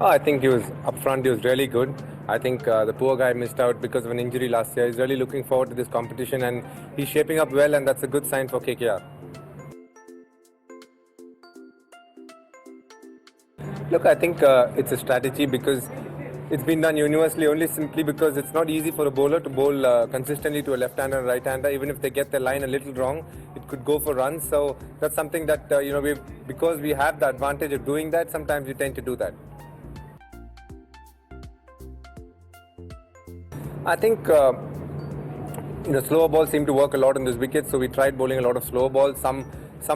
Oh, I think he was up front. He was really good. I think the poor guy missed out because of an injury last year. He's really looking forward to this competition, and he's shaping up well, and that's a good sign for KKR. Look, I think it's a strategy because it's been done universally only simply because it's not easy for a bowler to bowl consistently to a left-hander and right-hander. Even if they get their line a little wrong, it could go for runs. So that's something that because we have the advantage of doing that. Sometimes we tend to do that. I think slower balls seem to work a lot on this wicket, so we tried bowling a lot of slower balls. Some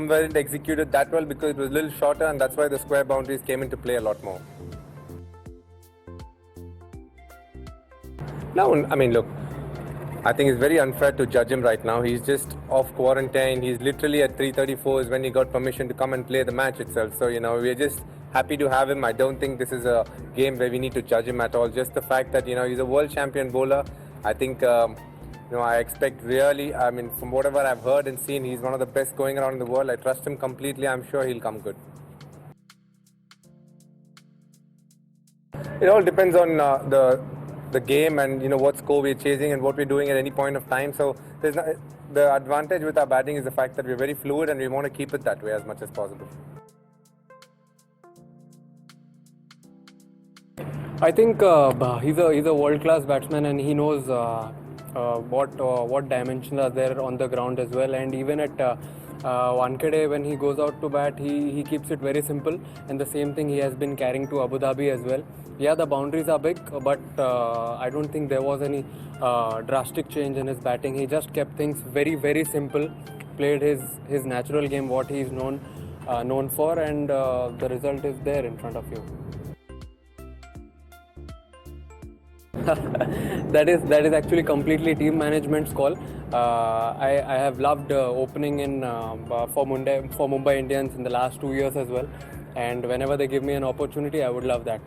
weren't executed that well because it was a little shorter, and that's why the square boundaries came into play a lot more. No, I mean, look, I think it's very unfair to judge him right now. He's just off quarantine. He's literally at 3:34 is when he got permission to come and play the match itself. So, we're just happy to have him. I don't think this is a game where we need to judge him at all. Just the fact that, he's a world champion bowler. I think, I expect really, from whatever I've heard and seen, he's one of the best going around in the world. I trust him completely. I'm sure he'll come good. It all depends on the game and what score we're chasing and what we're doing at any point of time. So the advantage with our batting is the fact that we're very fluid and we want to keep it that way as much as possible. I think he's a world-class batsman and he knows what dimensions are there on the ground as well. And even at Wankhede, when he goes out to bat, he keeps it very simple. And the same thing he has been carrying to Abu Dhabi as well. Yeah, the boundaries are big, but I don't think there was any drastic change in his batting. He just kept things very, very simple, played his natural game, what he is known for, and the result is there in front of you. that is actually completely team management's call. I have loved opening in for Mumbai Indians in the last 2 years as well, and whenever they give me an opportunity, I would love that.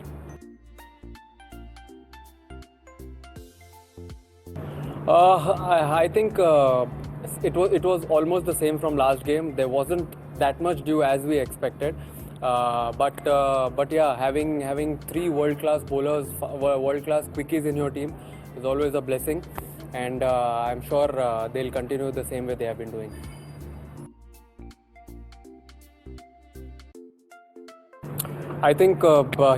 I think it was almost the same from last game. There wasn't that much due as we expected. But yeah, having three world-class bowlers, world-class quickies in your team is always a blessing, and I'm sure they'll continue the same way they have been doing. I think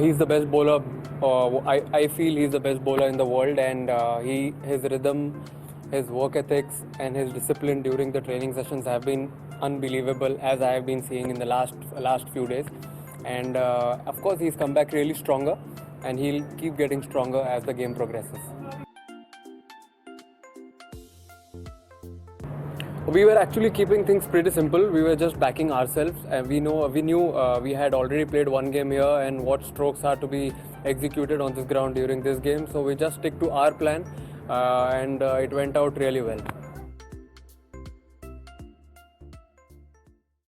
he's the best bowler. I feel he's the best bowler in the world, and his rhythm, his work ethics, and his discipline during the training sessions have been unbelievable, as I have been seeing in the last few days. And of course, he's come back really stronger, and he'll keep getting stronger as the game progresses. We were actually keeping things pretty simple. We were just backing ourselves, and we knew we had already played one game here and what strokes are to be executed on this ground during this game. So we just stick to our plan, and it went out really well.